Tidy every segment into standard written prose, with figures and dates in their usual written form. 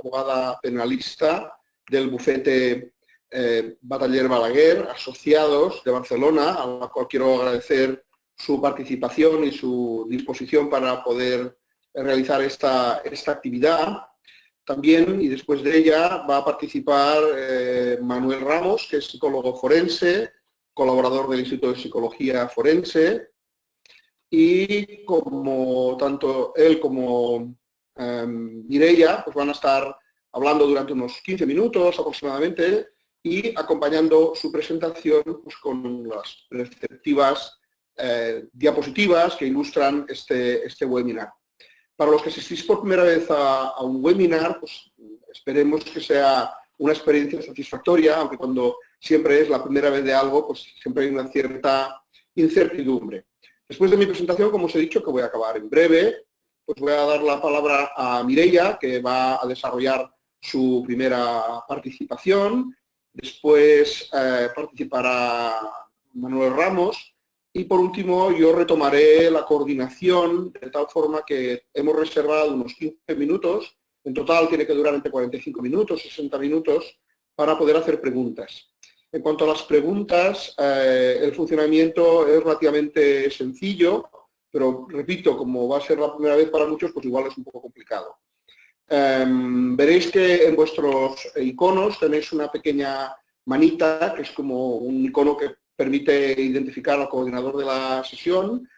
abogada penalista del bufete Bataller Balaguer, asociados de Barcelona, a la cual quiero agradecer su participación y su disposición para poder realizar esta actividad. También, y después de ella, va a participar Manuel Ramos, que es psicólogo forense, colaborador del Instituto de Psicología Forense, y como tanto él como Mireia pues van a estar hablando durante unos 15 minutos aproximadamente y acompañando su presentación pues, con las respectivas diapositivas que ilustran este webinar. Para los que asistís por primera vez a un webinar, pues esperemos que sea una experiencia satisfactoria, aunque cuando siempre es la primera vez de algo, pues siempre hay una cierta incertidumbre. Después de mi presentación, como os he dicho, que voy a acabar en breve, pues voy a dar la palabra a Mireia, que va a desarrollar su primera participación. Después participará Manuel Ramos. Y por último, yo retomaré la coordinación de tal forma que hemos reservado unos 15 minutos. En total tiene que durar entre 45 minutos, 60 minutos, para poder hacer preguntas. En cuanto a las preguntas, el funcionamiento es relativamente sencillo, pero repito, como va a ser la primera vez para muchos, pues igual es un poco complicado. Veréis que en vuestros iconos tenéis una pequeña manita, que es como un icono que permite identificar al coordinador de la sesión,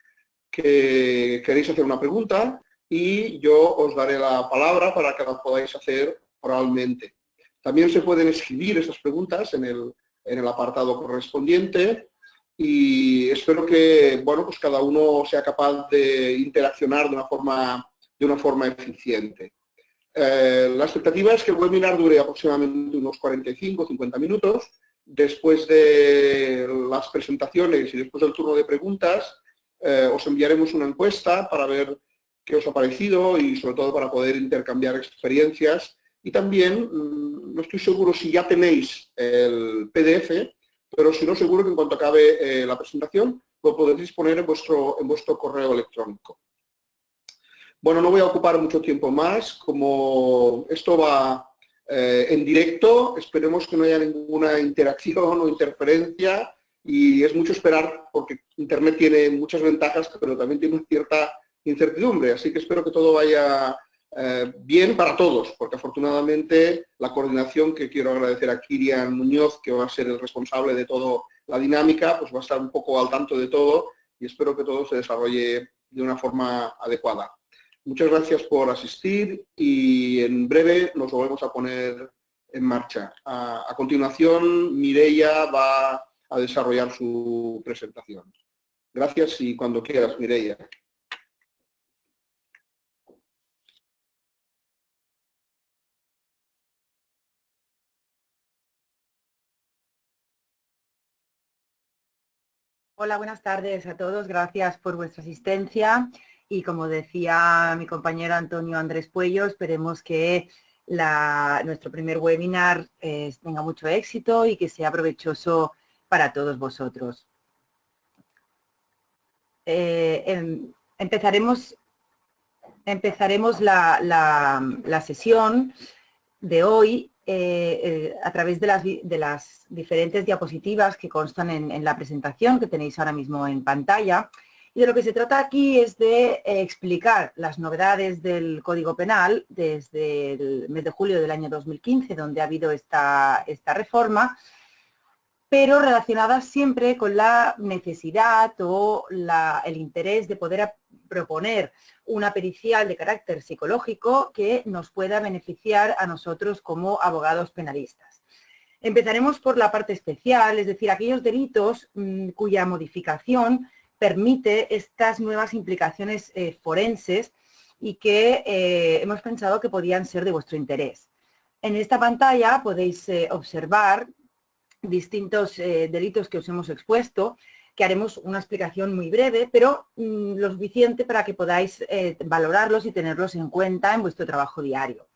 que queréis hacer una pregunta y yo os daré la palabra para que la podáis hacer oralmente. También se pueden escribir estas preguntas en el apartado correspondiente y espero que bueno, pues cada uno sea capaz de interaccionar de una forma eficiente. La expectativa es que el webinar dure aproximadamente unos 45 o 50 minutos. Después de las presentaciones y después del turno de preguntas, os enviaremos una encuesta para ver qué os ha parecido y sobre todo para poder intercambiar experiencias. Y también, no estoy seguro si ya tenéis el PDF, pero si no, seguro que en cuanto acabe la presentación lo podréis poner en vuestro correo electrónico. Bueno, no voy a ocupar mucho tiempo más. Como esto va en directo, esperemos que no haya ninguna interacción o interferencia y es mucho esperar porque Internet tiene muchas ventajas, pero también tiene una cierta incertidumbre. Así que espero que todo vaya bien para todos, porque afortunadamente la coordinación, que quiero agradecer a Kirian Muñoz, que va a ser el responsable de toda la dinámica, pues va a estar un poco al tanto de todo y espero que todo se desarrolle de una forma adecuada. Muchas gracias por asistir y en breve nos volvemos a poner en marcha. A continuación, Mireia va a desarrollar su presentación. Gracias y cuando quieras, Mireia. Hola, buenas tardes a todos. Gracias por vuestra asistencia. Y como decía mi compañero Antonio Andrés Puello, esperemos que nuestro primer webinar tenga mucho éxito y que sea provechoso para todos vosotros. Empezaremos la sesión de hoy a través de las diferentes diapositivas que constan en la presentación que tenéis ahora mismo en pantalla. Y de lo que se trata aquí es de explicar las novedades del Código Penal desde el mes de julio del año 2015, donde ha habido esta reforma, pero relacionadas siempre con la necesidad o el interés de poder proponer una pericial de carácter psicológico que nos pueda beneficiar a nosotros como abogados penalistas. Empezaremos por la parte especial, es decir, aquellos delitos cuya modificación permite estas nuevas implicaciones forenses y que hemos pensado que podían ser de vuestro interés. En esta pantalla podéis observar distintos delitos que os hemos expuesto, que haremos una explicación muy breve, pero lo suficiente para que podáis valorarlos y tenerlos en cuenta en vuestro trabajo diario.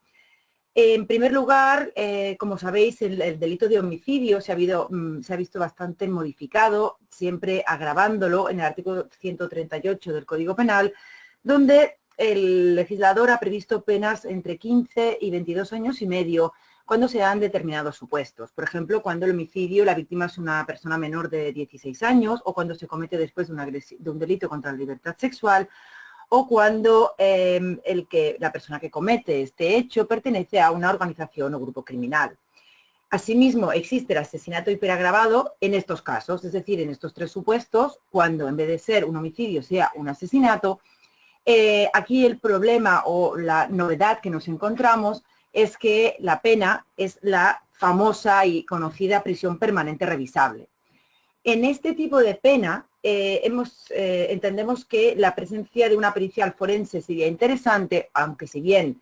En primer lugar, como sabéis, el delito de homicidio se ha visto bastante modificado, siempre agravándolo en el artículo 138 del Código Penal, donde el legislador ha previsto penas entre 15 y 22 años y medio cuando se dan determinados supuestos. Por ejemplo, cuando el homicidio, la víctima es una persona menor de 16 años o cuando se comete después de un delito contra la libertad sexual o cuando la persona que comete este hecho pertenece a una organización o grupo criminal. Asimismo, existe el asesinato hiperagravado en estos casos, es decir, en estos tres supuestos, cuando en vez de ser un homicidio sea un asesinato. Aquí el problema o la novedad que nos encontramos es que la pena es la famosa y conocida prisión permanente revisable. En este tipo de pena entendemos que la presencia de una pericial forense sería interesante, aunque si bien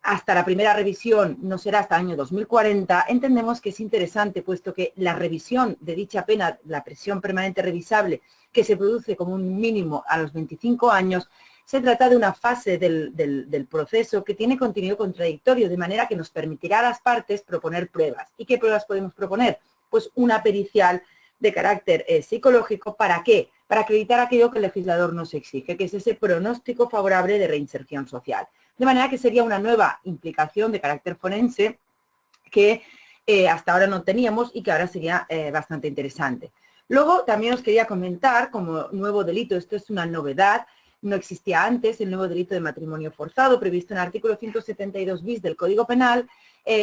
hasta la primera revisión no será hasta el año 2040, entendemos que es interesante, puesto que la revisión de dicha pena, la prisión permanente revisable, que se produce como un mínimo a los 25 años, se trata de una fase del proceso que tiene contenido contradictorio, de manera que nos permitirá a las partes proponer pruebas. ¿Y qué pruebas podemos proponer? Pues una pericial de carácter psicológico. ¿Para qué? Para acreditar aquello que el legislador nos exige, que es ese pronóstico favorable de reinserción social. De manera que sería una nueva implicación de carácter forense que hasta ahora no teníamos y que ahora sería bastante interesante. Luego también os quería comentar como nuevo delito, esto es una novedad, no existía antes, el nuevo delito de matrimonio forzado previsto en el artículo 172 bis del Código Penal.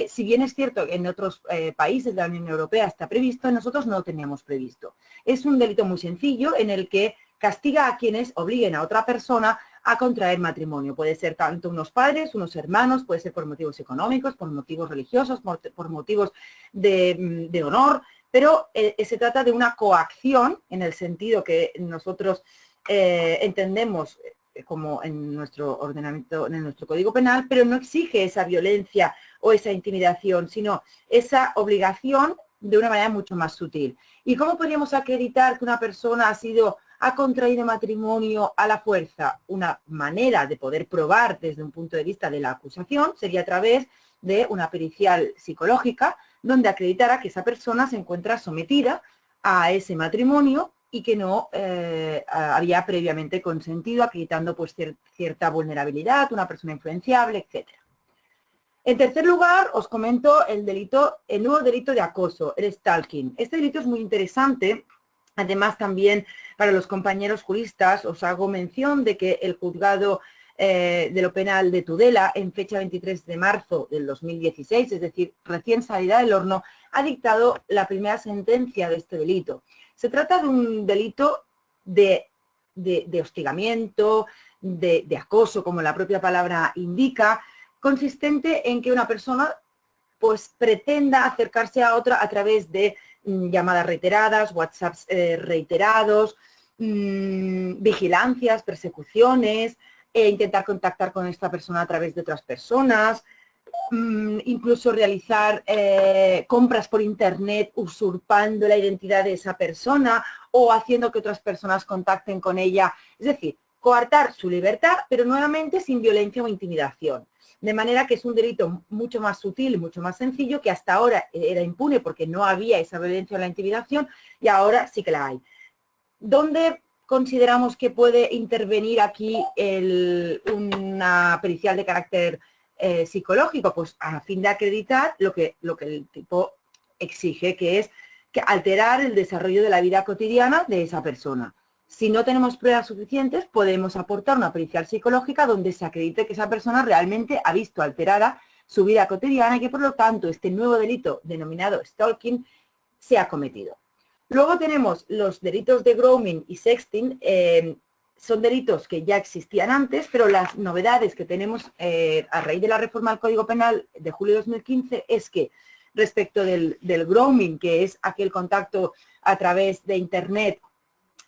Si bien es cierto que en otros países de la Unión Europea está previsto, nosotros no lo teníamos previsto. Es un delito muy sencillo en el que castiga a quienes obliguen a otra persona a contraer matrimonio. Puede ser tanto unos padres, unos hermanos, puede ser por motivos económicos, por motivos religiosos, por motivos de honor, pero se trata de una coacción en el sentido que nosotros entendemos como en nuestro ordenamiento, en nuestro Código Penal, pero no exige esa violencia o esa intimidación, sino esa obligación de una manera mucho más sutil. ¿Y cómo podríamos acreditar que una persona ha contraído matrimonio a la fuerza? Una manera de poder probar desde un punto de vista de la acusación sería a través de una pericial psicológica donde acreditara que esa persona se encuentra sometida a ese matrimonio y que no había previamente consentido, acreditando pues cierta vulnerabilidad, una persona influenciable, etc. En tercer lugar, os comento el nuevo delito de acoso, el stalking. Este delito es muy interesante. Además, también para los compañeros juristas os hago mención de que el juzgado de lo penal de Tudela, en fecha 23 de marzo del 2016, es decir, recién salida del horno, ha dictado la primera sentencia de este delito. Se trata de un delito de hostigamiento, de acoso, como la propia palabra indica, consistente en que una persona pues pretenda acercarse a otra a través de llamadas reiteradas, WhatsApps reiterados, vigilancias, persecuciones, intentar contactar con esta persona a través de otras personas, incluso realizar compras por internet usurpando la identidad de esa persona o haciendo que otras personas contacten con ella. Es decir, coartar su libertad, pero nuevamente sin violencia o intimidación. De manera que es un delito mucho más sutil, mucho más sencillo, que hasta ahora era impune porque no había esa violencia o la intimidación y ahora sí que la hay. ¿Dónde consideramos que puede intervenir aquí una pericial de carácter psicológico? Pues a fin de acreditar lo que el tipo exige, que es alterar el desarrollo de la vida cotidiana de esa persona. Si no tenemos pruebas suficientes, podemos aportar una pericial psicológica donde se acredite que esa persona realmente ha visto alterada su vida cotidiana y que, por lo tanto, este nuevo delito denominado stalking se ha cometido. Luego tenemos los delitos de grooming y sexting. Son delitos que ya existían antes, pero las novedades que tenemos a raíz de la reforma al Código Penal de julio de 2015 es que respecto del grooming, que es aquel contacto a través de internet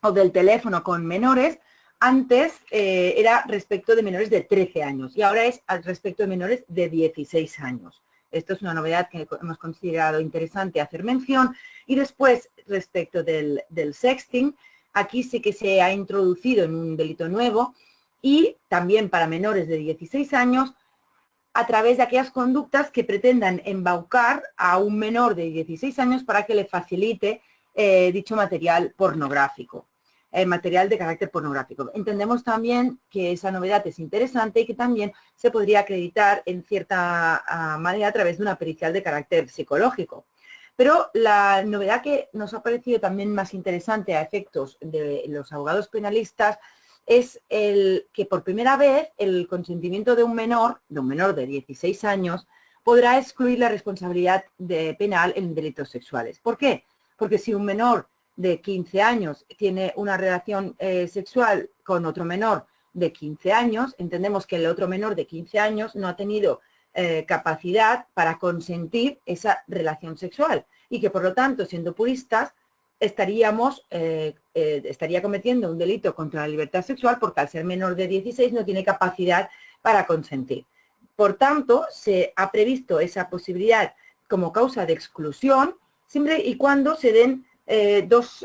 o del teléfono con menores, antes era respecto de menores de 13 años y ahora es al respecto de menores de 16 años. Esto es una novedad que hemos considerado interesante hacer mención. Y después, respecto del sexting, aquí sí que se ha introducido en un delito nuevo y también para menores de 16 años a través de aquellas conductas que pretendan embaucar a un menor de 16 años para que le facilite dicho material pornográfico. material de carácter pornográfico. Entendemos también que esa novedad es interesante y que también se podría acreditar en cierta manera a través de una pericial de carácter psicológico. Pero la novedad que nos ha parecido también más interesante a efectos de los abogados penalistas es el que por primera vez el consentimiento de un menor de 16 años, podrá excluir la responsabilidad penal en delitos sexuales. ¿Por qué? Porque si un menor de 15 años tiene una relación sexual con otro menor de 15 años, entendemos que el otro menor de 15 años no ha tenido capacidad para consentir esa relación sexual y que, por lo tanto, siendo puristas, estaría cometiendo un delito contra la libertad sexual porque al ser menor de 16 no tiene capacidad para consentir. Por tanto, se ha previsto esa posibilidad como causa de exclusión siempre y cuando se den dos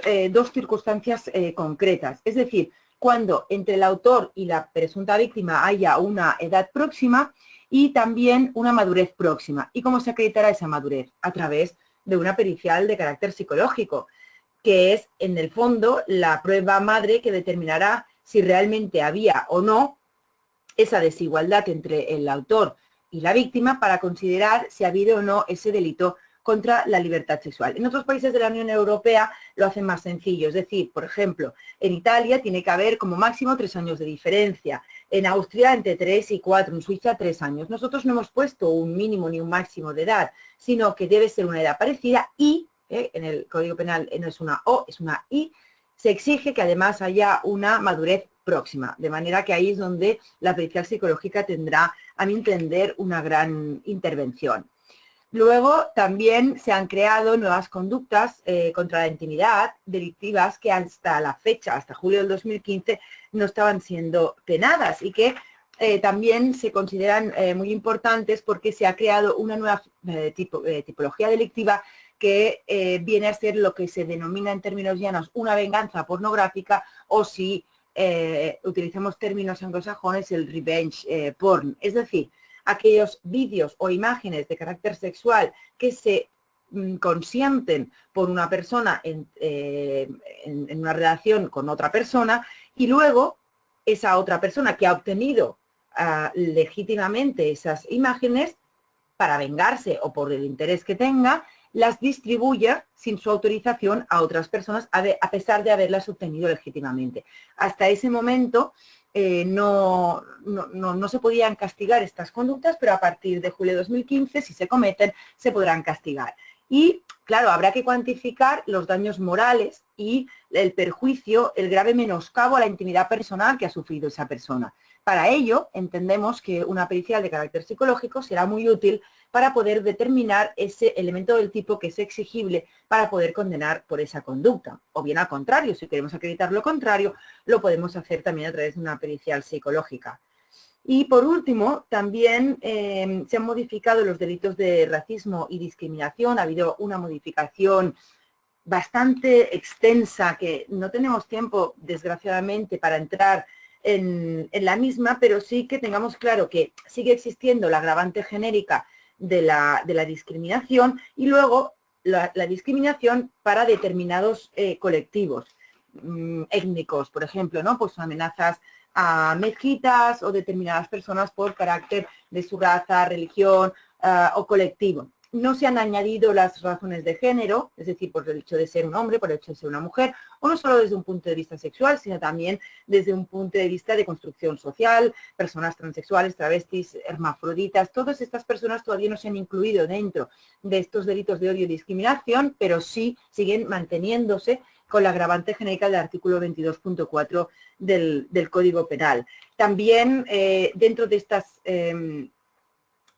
circunstancias concretas. Es decir, cuando entre el autor y la presunta víctima haya una edad próxima y también una madurez próxima. ¿Y cómo se acreditará esa madurez? A través de una pericial de carácter psicológico, que es, en el fondo, la prueba madre que determinará si realmente había o no esa desigualdad entre el autor y la víctima para considerar si ha habido o no ese delito contra la libertad sexual. En otros países de la Unión Europea lo hacen más sencillo, es decir, por ejemplo, en Italia tiene que haber como máximo 3 años de diferencia, en Austria entre 3 y 4, en Suiza 3 años. Nosotros no hemos puesto un mínimo ni un máximo de edad, sino que debe ser una edad parecida y, en el Código Penal no es una O, es una I, se exige que además haya una madurez próxima, de manera que ahí es donde la pericial psicológica tendrá, a mi entender, una gran intervención. Luego también se han creado nuevas conductas contra la intimidad delictivas que hasta la fecha, hasta julio del 2015, no estaban siendo penadas y que también se consideran muy importantes porque se ha creado una nueva tipología delictiva que viene a ser lo que se denomina en términos llanos una venganza pornográfica o si utilizamos términos anglosajones el revenge porn, es decir, aquellos vídeos o imágenes de carácter sexual que se consienten por una persona en una relación con otra persona y luego esa otra persona que ha obtenido legítimamente esas imágenes para vengarse o por el interés que tenga, las distribuye sin su autorización a otras personas a pesar de haberlas obtenido legítimamente. Hasta ese momento no se podían castigar estas conductas, pero a partir de julio de 2015, si se cometen, se podrán castigar. Y, claro, habrá que cuantificar los daños morales y el perjuicio, el grave menoscabo a la intimidad personal que ha sufrido esa persona. Para ello, entendemos que una pericial de carácter psicológico será muy útil para poder determinar ese elemento del tipo que es exigible para poder condenar por esa conducta. O bien al contrario, si queremos acreditar lo contrario, lo podemos hacer también a través de una pericial psicológica. Y por último, también se han modificado los delitos de racismo y discriminación. Ha habido una modificación bastante extensa que no tenemos tiempo, desgraciadamente, para entrar en la misma, pero sí que tengamos claro que sigue existiendo la agravante genérica de la discriminación y luego la discriminación para determinados colectivos étnicos, por ejemplo, ¿no? Pues amenazas a mezquitas o determinadas personas por carácter de su raza, religión o colectivo. No se han añadido las razones de género, es decir, por el hecho de ser un hombre, por el hecho de ser una mujer, o no solo desde un punto de vista sexual, sino también desde un punto de vista de construcción social, personas transexuales, travestis, hermafroditas, todas estas personas todavía no se han incluido dentro de estos delitos de odio y discriminación, pero sí siguen manteniéndose con la agravante genérica del artículo 22.4 del Código Penal. También dentro de estas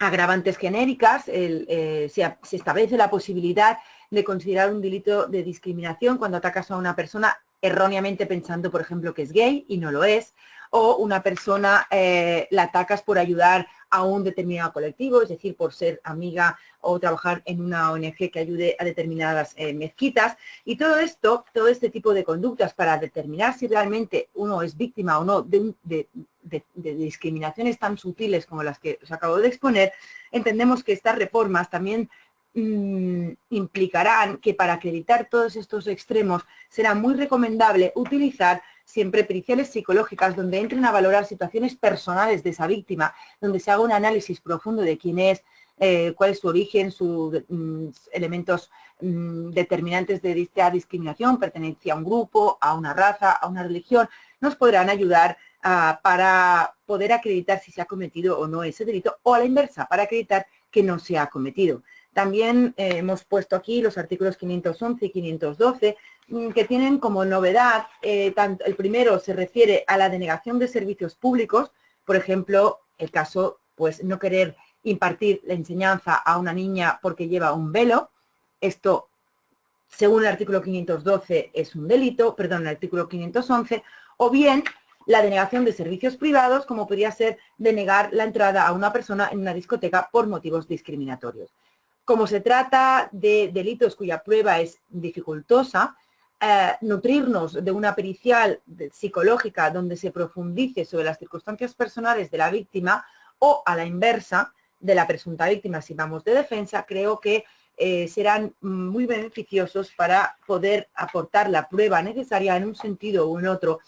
agravantes genéricas, se establece la posibilidad de considerar un delito de discriminación cuando atacas a una persona erróneamente pensando, por ejemplo, que es gay y no lo es, o una persona la atacas por ayudar a un determinado colectivo, es decir, por ser amiga o trabajar en una ONG que ayude a determinadas mezquitas. Y todo esto, todo este tipo de conductas para determinar si realmente uno es víctima o no de discriminaciones tan sutiles como las que os acabo de exponer, entendemos que estas reformas también implicarán que para acreditar todos estos extremos será muy recomendable utilizar siempre periciales psicológicas donde entren a valorar situaciones personales de esa víctima, donde se haga un análisis profundo de quién es, cuál es su origen, sus elementos determinantes de esta discriminación, pertenencia a un grupo, a una raza, a una religión, nos podrán ayudar para poder acreditar si se ha cometido o no ese delito, o a la inversa, para acreditar que no se ha cometido. También hemos puesto aquí los artículos 511 y 512, que tienen como novedad, el primero se refiere a la denegación de servicios públicos, por ejemplo, el caso, pues, no querer impartir la enseñanza a una niña porque lleva un velo. Esto, según el artículo 512, es un delito, perdón, el artículo 511, o bien la denegación de servicios privados, como podría ser denegar la entrada a una persona en una discoteca por motivos discriminatorios. Como se trata de delitos cuya prueba es dificultosa, nutrirnos de una pericial psicológica donde se profundice sobre las circunstancias personales de la víctima o a la inversa de la presunta víctima, si vamos de defensa, creo que serán muy beneficiosos para poder aportar la prueba necesaria en un sentido u en otro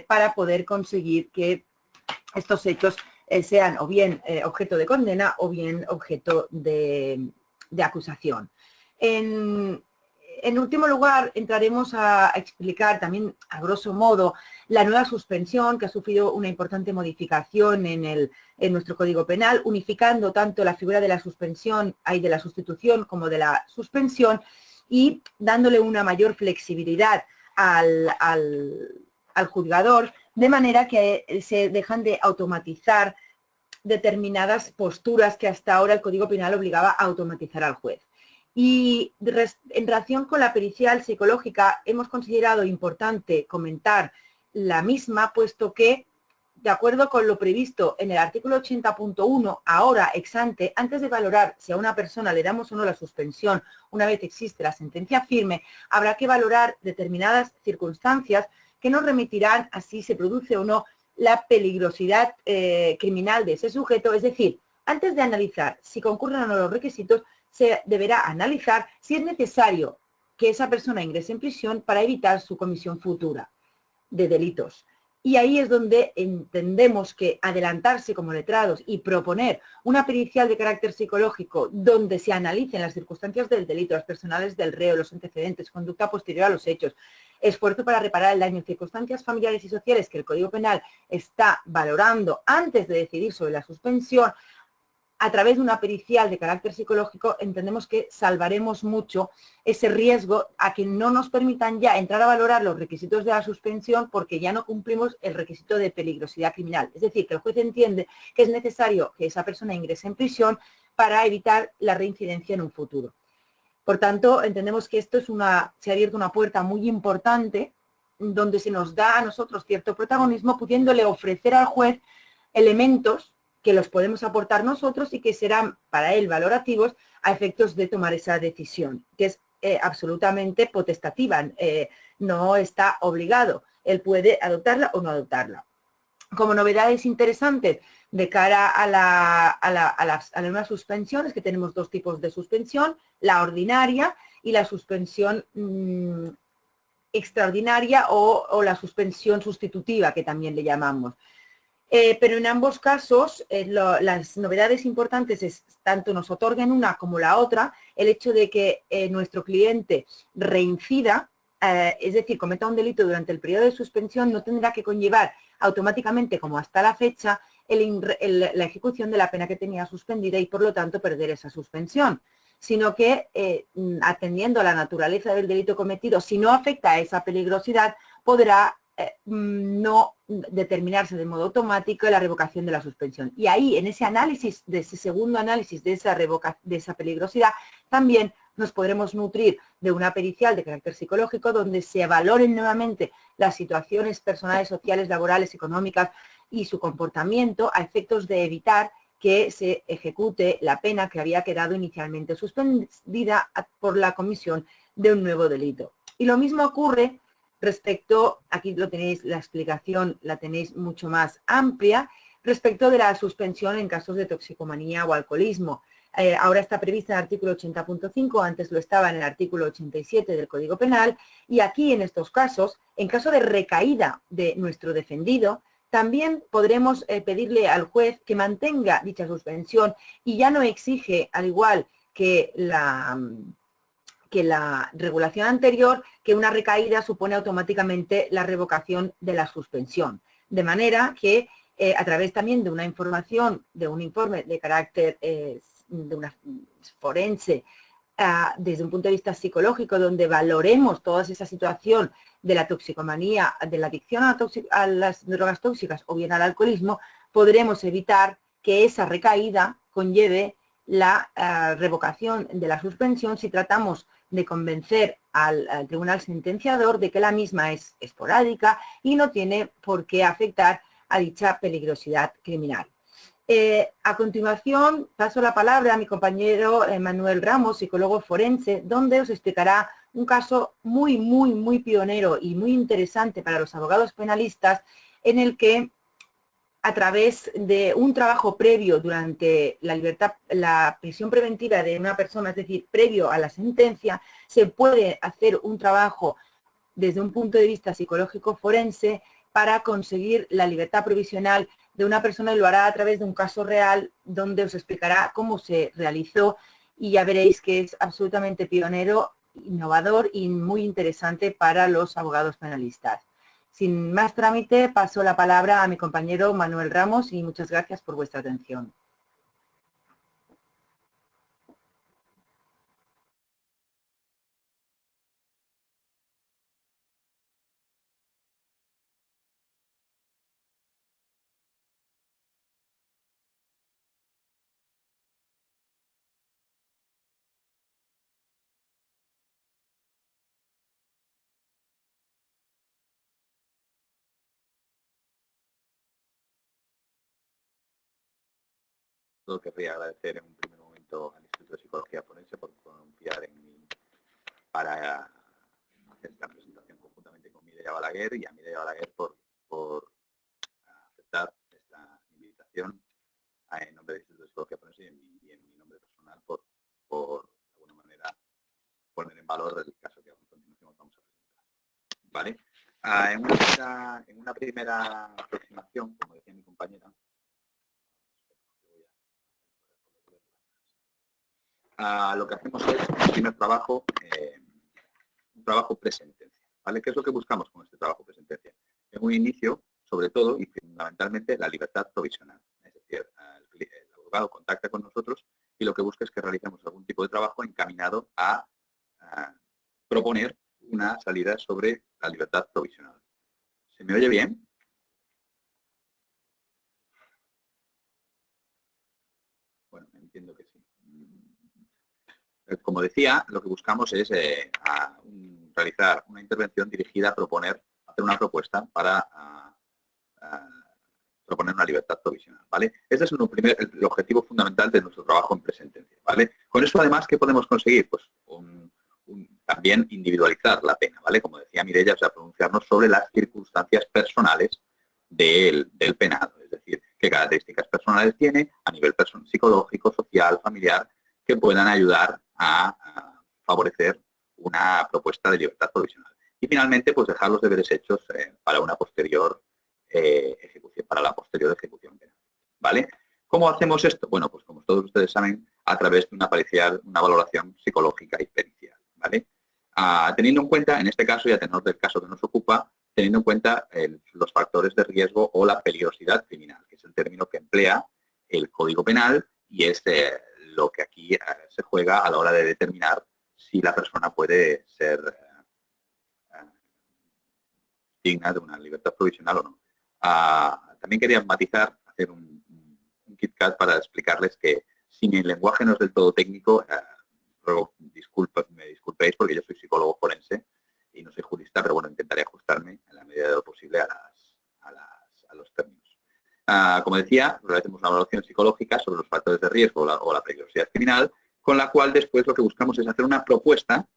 para poder conseguir que estos hechos sean o bien objeto de condena o bien objeto de acusación. En último lugar, entraremos a explicar también, a grosso modo, la nueva suspensión que ha sufrido una importante modificación en nuestro Código Penal, unificando tanto la figura de la suspensión, de la sustitución como de la suspensión y dándole una mayor flexibilidad al juzgador, de manera que se dejan de automatizar determinadas posturas que hasta ahora el Código Penal obligaba a automatizar al juez. Y en relación con la pericial psicológica, hemos considerado importante comentar la misma, puesto que, de acuerdo con lo previsto en el artículo 80.1, ahora ex ante, antes de valorar si a una persona le damos o no la suspensión, una vez existe la sentencia firme, habrá que valorar determinadas circunstancias que nos remitirán a si se produce o no la peligrosidad criminal de ese sujeto. Es decir, antes de analizar si concurren o no los requisitos, se deberá analizar si es necesario que esa persona ingrese en prisión para evitar su comisión futura de delitos. Y ahí es donde entendemos que adelantarse como letrados y proponer una pericial de carácter psicológico donde se analicen las circunstancias del delito, las personales del reo, los antecedentes, conducta posterior a los hechos, esfuerzo para reparar el daño, circunstancias familiares y sociales que el Código Penal está valorando antes de decidir sobre la suspensión, a través de una pericial de carácter psicológico, entendemos que salvaremos mucho ese riesgo a que no nos permitan ya entrar a valorar los requisitos de la suspensión porque ya no cumplimos el requisito de peligrosidad criminal. Es decir, que el juez entiende que es necesario que esa persona ingrese en prisión para evitar la reincidencia en un futuro. Por tanto, entendemos que esto se ha abierto una puerta muy importante donde se nos da a nosotros cierto protagonismo, pudiéndole ofrecer al juez elementos que los podemos aportar nosotros y que serán para él valorativos a efectos de tomar esa decisión, que es absolutamente potestativa, no está obligado. Él puede adoptarla o no adoptarla. Como novedades interesantes de cara a las nuevas suspensiones, que tenemos dos tipos de suspensión, la ordinaria y la suspensión extraordinaria o la suspensión sustitutiva, que también le llamamos. Pero en ambos casos, las novedades importantes es tanto nos otorguen una como la otra, el hecho de que nuestro cliente reincida, es decir, cometa un delito durante el periodo de suspensión, no tendrá que conllevar automáticamente, como hasta la fecha, la ejecución de la pena que tenía suspendida y, por lo tanto, perder esa suspensión, sino que, atendiendo a la naturaleza del delito cometido, si no afecta a esa peligrosidad, podrá no determinarse de modo automático la revocación de la suspensión. Y ahí, en ese análisis, de ese segundo análisis de esa peligrosidad, también nos podremos nutrir de una pericial de carácter psicológico donde se valoren nuevamente las situaciones personales, sociales, laborales, económicas y su comportamiento a efectos de evitar que se ejecute la pena que había quedado inicialmente suspendida por la comisión de un nuevo delito. Y lo mismo ocurre respecto, aquí lo tenéis, la explicación la tenéis mucho más amplia, respecto de la suspensión en casos de toxicomanía o alcoholismo. ahora está prevista en el artículo 80.5, antes lo estaba en el artículo 87 del Código Penal, y aquí en estos casos, en caso de recaída de nuestro defendido, también podremos pedirle al juez que mantenga dicha suspensión y ya no exige, al igual que la regulación anterior, que una recaída supone automáticamente la revocación de la suspensión. De manera que a través también de una información, de un informe de carácter de una forense, desde un punto de vista psicológico, donde valoremos toda esa situación de la toxicomanía, de la adicción a las drogas tóxicas o bien al alcoholismo, podremos evitar que esa recaída conlleve la revocación de la suspensión si tratamos de convencer al tribunal sentenciador de que la misma es esporádica y no tiene por qué afectar a dicha peligrosidad criminal. A continuación, paso la palabra a mi compañero Manuel Ramos, psicólogo forense, donde os explicará un caso muy pionero y muy interesante para los abogados penalistas, en el que a través de un trabajo previo durante la prisión preventiva de una persona, es decir, previo a la sentencia, se puede hacer un trabajo desde un punto de vista psicológico forense para conseguir la libertad provisional de una persona, y lo hará a través de un caso real donde os explicará cómo se realizó, y ya veréis que es absolutamente pionero, innovador y muy interesante para los abogados penalistas. Sin más trámite, paso la palabra a mi compañero Manuel Ramos y muchas gracias por vuestra atención. Todo querría agradecer en un primer momento al Instituto de Psicología Forense por confiar en mí para hacer esta presentación conjuntamente con Mireia Balaguer, y a Mireia Balaguer por aceptar esta invitación en nombre del Instituto de Psicología Forense y en mi nombre personal por de alguna manera poner en valor el caso que a continuación vamos a presentar. ¿Vale? En una primera aproximación, como decía mi compañera, lo que hacemos es un primer trabajo, un trabajo presentencia. ¿Vale? ¿Qué es lo que buscamos con este trabajo presentencia? En un inicio, sobre todo y fundamentalmente, la libertad provisional. Es decir, el abogado contacta con nosotros y lo que busca es que realicemos algún tipo de trabajo encaminado a proponer una salida sobre la libertad provisional. ¿Se me oye bien? Bueno, entiendo que sí. Como decía, lo que buscamos es realizar una intervención dirigida a hacer una propuesta para proponer una libertad provisional, ¿vale? Este es el objetivo fundamental de nuestro trabajo en presentencia, ¿vale? Con eso, además, ¿qué podemos conseguir? Pues también individualizar la pena, ¿vale? Como decía Mireia, o sea, pronunciarnos sobre las circunstancias personales del penado, es decir, qué características personales tiene a nivel psicológico, social, familiar, que puedan ayudar a favorecer una propuesta de libertad provisional. Y finalmente, pues dejar los deberes hechos para una posterior ejecución, para la posterior ejecución penal. ¿Vale? ¿Cómo hacemos esto? Bueno, pues como todos ustedes saben, a través de una valoración psicológica y pericial. ¿Vale? Teniendo en cuenta, en este caso, y a tenor del caso que nos ocupa, teniendo en cuenta los factores de riesgo o la peligrosidad criminal, que es el término que emplea el Código Penal y es lo que aquí se juega a la hora de determinar si la persona puede ser digna de una libertad provisional o no. También quería matizar, hacer un KitKat para explicarles que si mi lenguaje no es del todo técnico, ruego me disculpéis porque yo soy psicólogo forense y no soy jurista, pero bueno, intentaré ajustarme en la medida de lo posible a los términos. Como decía, realizamos una evaluación psicológica sobre los factores de riesgo o la peligrosidad criminal, con la cual después lo que buscamos es hacer una propuesta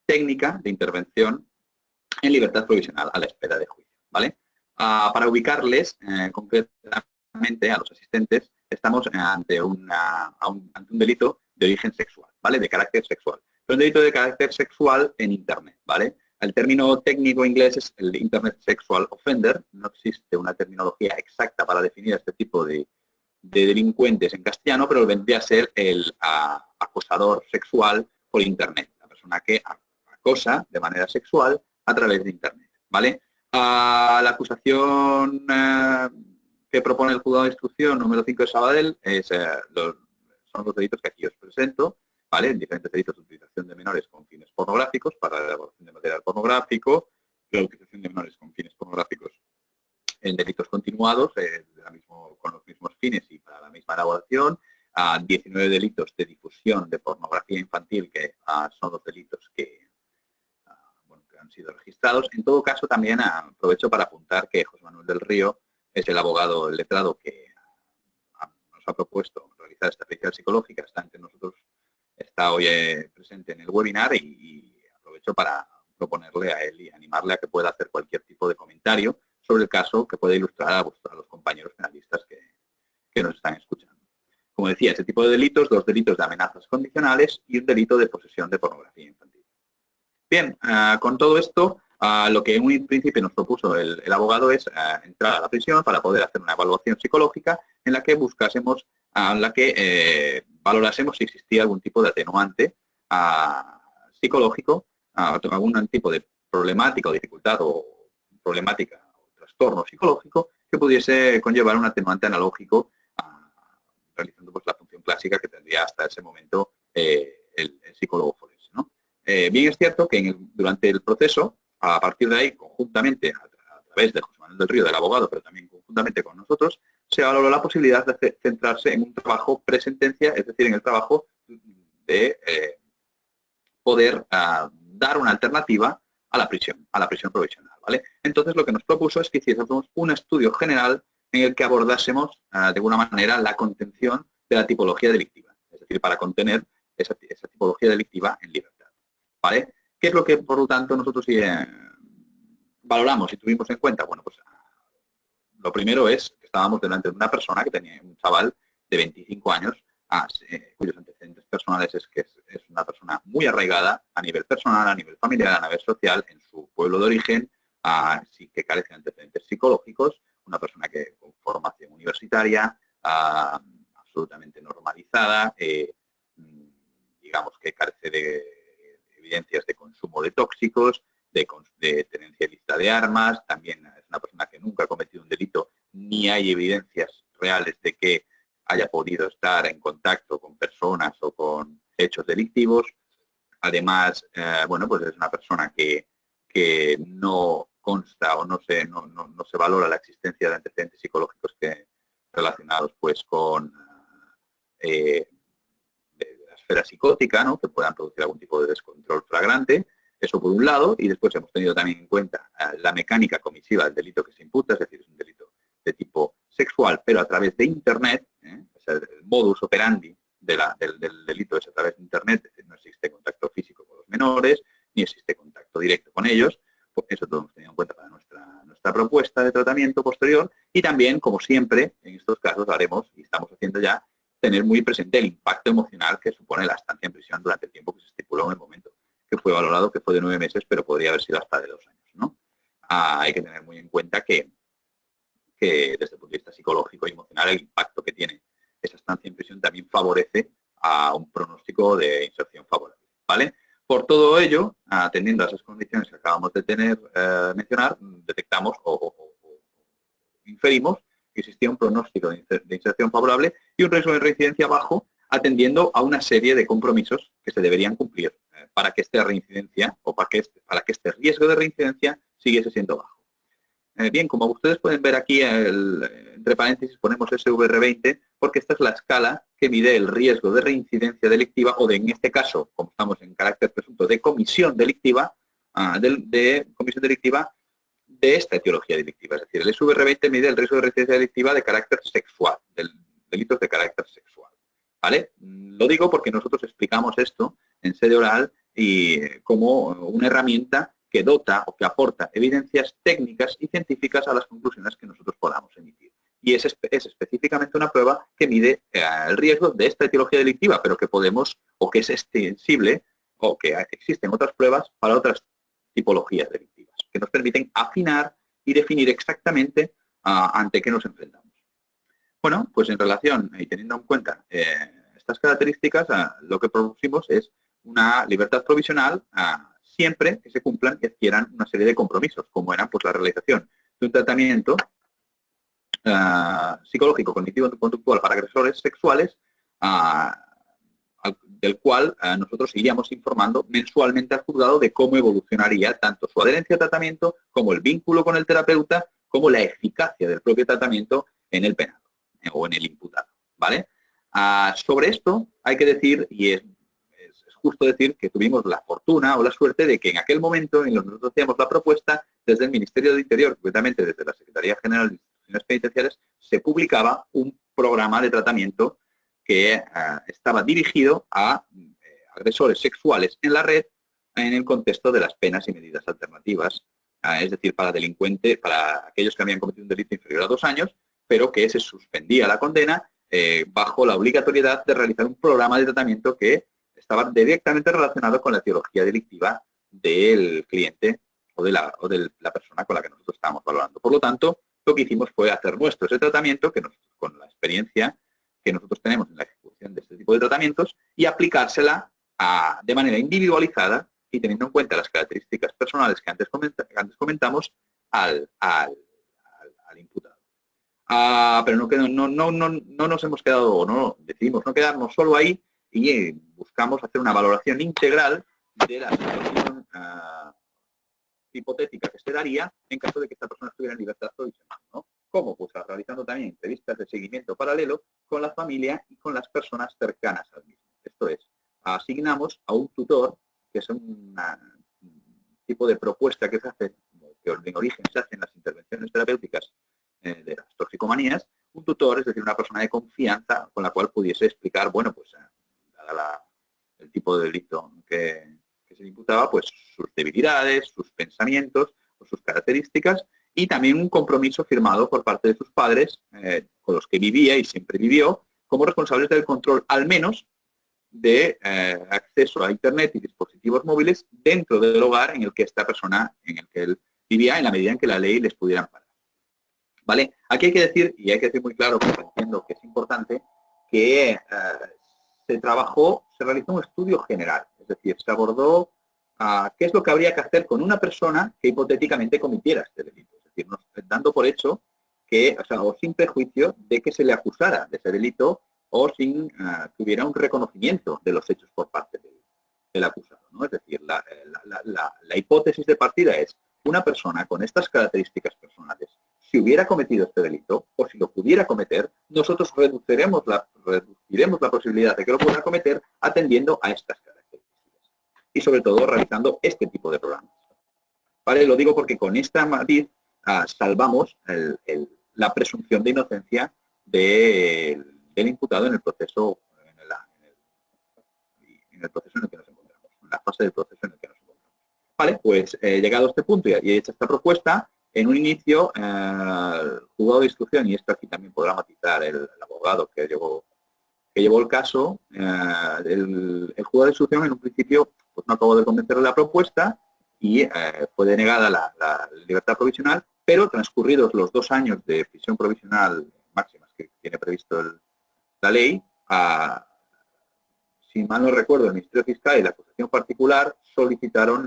técnica de intervención en libertad provisional a la espera de juicio. ¿Vale? Para ubicarles concretamente a los asistentes, estamos ante un delito origen sexual, ¿vale? De carácter sexual. Pero un delito de carácter sexual en Internet, ¿vale? El término técnico inglés es el Internet Sexual Offender. No existe una terminología exacta para definir este tipo de delincuentes en castellano, pero vendría a ser el acosador sexual por Internet, la persona que acosa de manera sexual a través de Internet, ¿vale? La acusación que propone el juzgado de instrucción número 5 de Sabadell son los delitos que aquí os presento, ¿vale? Diferentes delitos de utilización de menores con fines pornográficos para la elaboración de material pornográfico, la utilización de menores con fines pornográficos en delitos continuados, con los mismos fines y para la misma elaboración, 19 delitos de difusión de pornografía infantil, que son los delitos que han sido registrados. En todo caso, también aprovecho para apuntar que José Manuel del Río es el abogado letrado que nos ha propuesto realizar esta pericial psicológica, está entre nosotros, está hoy presente en el webinar y aprovecho para proponerle a él y animarle a que pueda hacer cualquier tipo de comentario sobre el caso que pueda ilustrar a los compañeros penalistas que nos están escuchando. Como decía, ese tipo de delitos, 2 delitos de amenazas condicionales y un delito de posesión de pornografía infantil. Bien, con todo esto, lo que en un principio nos propuso el abogado es entrar a la prisión para poder hacer una evaluación psicológica en la que buscásemos, valorásemos si existía algún tipo de atenuante psicológico, algún tipo de problemática o dificultad o problemática o trastorno psicológico que pudiese conllevar un atenuante analógico realizando pues la función clásica que tendría hasta ese momento el psicólogo forense, ¿no? Bien es cierto que durante el proceso, a partir de ahí, conjuntamente, a través de José Manuel del Río, del abogado, pero también conjuntamente con nosotros, se valoró la posibilidad de centrarse en un trabajo presentencia, es decir, en el trabajo de poder dar una alternativa a la prisión provisional, ¿vale? Entonces, lo que nos propuso es que hiciésemos un estudio general en el que abordásemos de alguna manera la contención de la tipología delictiva, es decir, para contener esa tipología delictiva en libertad, ¿vale? ¿Qué es lo que, por lo tanto, nosotros valoramos y tuvimos en cuenta? Bueno, pues lo primero es que estábamos delante de una persona que tenía un chaval de 25 años, cuyos antecedentes personales es que es una persona muy arraigada a nivel personal, a nivel familiar, a nivel social, en su pueblo de origen, sí que carece de antecedentes psicológicos, una persona que con formación universitaria, absolutamente normalizada, digamos que carece de evidencias de consumo de tóxicos, de tenencia ilícita de armas, también es una persona que nunca ha cometido un delito, ni hay evidencias reales de que haya podido estar en contacto con personas o con hechos delictivos. Además, bueno, pues es una persona que no consta o no se valora la existencia de antecedentes psicológicos relacionados pues con de la esfera psicótica, ¿no? Que puedan producir algún tipo de descontrol flagrante. Eso por un lado, y después hemos tenido también en cuenta la mecánica comisiva del delito que se imputa, es decir, es un delito de tipo sexual, pero a través de Internet, o sea, el modus operandi del delito es a través de Internet, es decir, no existe contacto físico con los menores, ni existe contacto directo con ellos, porque eso todo hemos tenido en cuenta para nuestra propuesta de tratamiento posterior, y también, como siempre, en estos casos haremos, y estamos haciendo ya, tener muy presente el impacto emocional que supone la estancia en prisión durante el tiempo que se estipuló en el momento que fue valorado, que fue de 9 meses, pero podría haber sido hasta de 2 años, ¿no? Hay que tener muy en cuenta que desde el punto de vista psicológico y emocional el impacto que tiene esa estancia en prisión también favorece a un pronóstico de inserción favorable, ¿vale? Por todo ello, atendiendo a esas condiciones que acabamos de mencionar, detectamos o inferimos que existía un pronóstico de inserción favorable y un riesgo de reincidencia bajo, atendiendo a una serie de compromisos que se deberían cumplir para que esta reincidencia o para que este riesgo de reincidencia siguiese siendo bajo. Bien, como ustedes pueden ver aquí, entre paréntesis ponemos SVR20, porque esta es la escala que mide el riesgo de reincidencia delictiva o en este caso, como estamos en carácter presunto, de comisión delictiva, de esta etiología delictiva. Es decir, el SVR20 mide el riesgo de reincidencia delictiva de carácter sexual, delitos de carácter sexual, ¿vale? Lo digo porque nosotros explicamos esto en sede oral y como una herramienta que dota o que aporta evidencias técnicas y científicas a las conclusiones que nosotros podamos emitir. y es específicamente una prueba que mide el riesgo de esta etiología delictiva, pero que podemos, o que es extensible, o que existen otras pruebas para otras tipologías delictivas, que nos permiten afinar y definir exactamente ante qué nos enfrentamos. Bueno, pues en relación y teniendo en cuenta estas características, lo que propusimos es una libertad provisional siempre que se cumplan y adquieran una serie de compromisos, como eran pues la realización de un tratamiento psicológico, cognitivo y conductual para agresores sexuales, del cual nosotros iríamos informando mensualmente al juzgado de cómo evolucionaría tanto su adherencia al tratamiento, como el vínculo con el terapeuta, como la eficacia del propio tratamiento en el penado o en el imputado, ¿vale? Sobre esto hay que decir, y es justo decir, que tuvimos la fortuna o la suerte de que en aquel momento en el que nosotros hacíamos la propuesta, desde el Ministerio de Interior, concretamente desde la Secretaría General de Instituciones Penitenciarias, se publicaba un programa de tratamiento que estaba dirigido a agresores sexuales en la red en el contexto de las penas y medidas alternativas, es decir, para delincuentes, para aquellos que habían cometido un delito inferior a 2 años, pero que se suspendía la condena bajo la obligatoriedad de realizar un programa de tratamiento que estaba directamente relacionado con la etiología delictiva del cliente o de la persona con la que nosotros estábamos valorando. Por lo tanto, lo que hicimos fue hacer nuestro ese tratamiento, con la experiencia que nosotros tenemos en la ejecución de este tipo de tratamientos, y aplicársela de manera individualizada y teniendo en cuenta las características personales que antes comentamos al imputado. Pero no nos hemos quedado, o no decidimos no quedarnos solo ahí, y buscamos hacer una valoración integral de la situación hipotética que se daría en caso de que esta persona estuviera en libertad provisional, ¿no? ¿Cómo? Pues realizando también entrevistas de seguimiento paralelo con la familia y con las personas cercanas al mismo. Esto es, asignamos a un tutor, que es un tipo de propuesta que se hace, que en origen se hace en las intervenciones terapéuticas de las toxicomanías, un tutor, es decir, una persona de confianza con la cual pudiese explicar, bueno, pues el tipo de delito que se le imputaba, pues sus debilidades, sus pensamientos, o sus características, y también un compromiso firmado por parte de sus padres, con los que vivía y siempre vivió, como responsables del control, al menos, de acceso a Internet y dispositivos móviles dentro del hogar en el que esta persona, en el que él vivía, en la medida en que la ley les pudiera amparar. ¿Vale? Aquí hay que decir, y hay que decir muy claro, porque entiendo que es importante, que se realizó un estudio general, es decir, se abordó qué es lo que habría que hacer con una persona que hipotéticamente cometiera este delito, es decir, dando por hecho que, o sin prejuicio de que se le acusara de ese delito o sin que hubiera un reconocimiento de los hechos por parte del acusado, ¿no? Es decir, la hipótesis de partida es una persona con estas características personales, si hubiera cometido este delito o si lo pudiera cometer, nosotros reduciremos la posibilidad de que lo pueda cometer atendiendo a estas características y sobre todo realizando este tipo de programas. ¿Vale? Lo digo porque con esta matiz salvamos la presunción de inocencia del imputado en el proceso en el proceso en el que nos encontramos, en la fase del proceso en el que nos encontramos. Vale, pues llegado a este punto y hecha esta propuesta, en un inicio, el juzgado de instrucción, y esto aquí también podrá matizar el abogado que llevó el caso, el juzgado de instrucción en un principio pues no acabó de convencer de la propuesta y fue denegada la libertad provisional, pero transcurridos los 2 años de prisión provisional máximas que tiene previsto la ley, si mal no recuerdo, el Ministerio Fiscal y la acusación particular solicitaron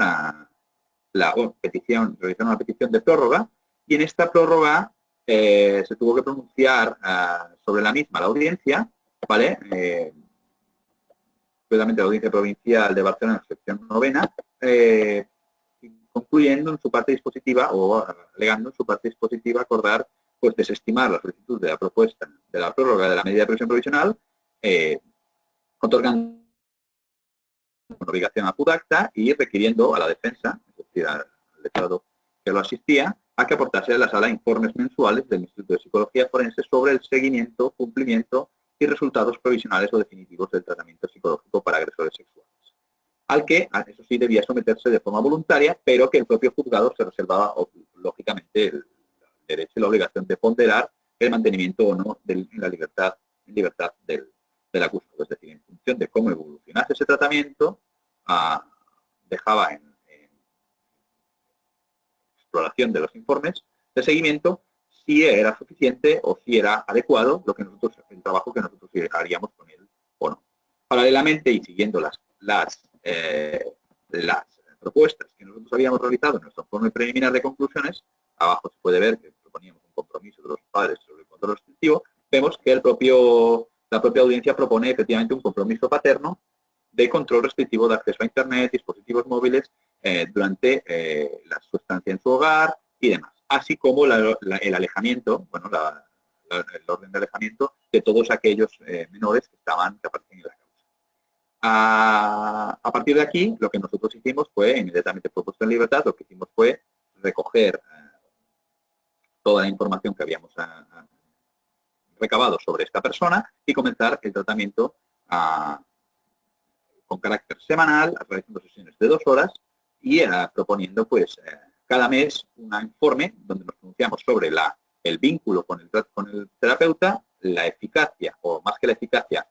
realizaron una petición de prórroga, y en esta prórroga se tuvo que pronunciar sobre la misma la audiencia, ¿vale? Concretamente la Audiencia Provincial de Barcelona, sección 9ª, concluyendo en su parte dispositiva, o alegando en su parte dispositiva, acordar pues desestimar la solicitud de la propuesta de la prórroga de la medida de prisión provisional, otorgando una obligación a pudacta y requiriendo a la defensa, es decir, al letrado que lo asistía, a que aportase a la sala informes mensuales del Instituto de Psicología Forense sobre el seguimiento, cumplimiento y resultados provisionales o definitivos del tratamiento psicológico para agresores sexuales, al que, eso sí, debía someterse de forma voluntaria, pero que el propio juzgado se reservaba, lógicamente, el derecho y la obligación de ponderar el mantenimiento o no de la libertad del acusado. Es decir, en función de cómo evolucionase ese tratamiento, dejaba en exploración de los informes de seguimiento si era suficiente o si era adecuado el trabajo que nosotros haríamos con él o no. Paralelamente y siguiendo las propuestas que nosotros habíamos realizado en nuestro informe preliminar de conclusiones, abajo se puede ver que proponíamos un compromiso de los padres sobre el control restrictivo, vemos que la propia audiencia propone efectivamente un compromiso paterno de control restrictivo de acceso a Internet, dispositivos móviles durante su estancia en su hogar y demás, así como el alejamiento, bueno, el orden de alejamiento de todos aquellos menores que aparecen en la causa. A partir de aquí, lo que nosotros hicimos fue, inmediatamente fue puesto en libertad, lo que hicimos fue recoger toda la información que habíamos recabado sobre esta persona y comenzar el tratamiento con carácter semanal, realizando sesiones de 2 horas y proponiendo pues cada mes un informe donde nos pronunciamos sobre el vínculo con el terapeuta, la eficacia, o más que la eficacia,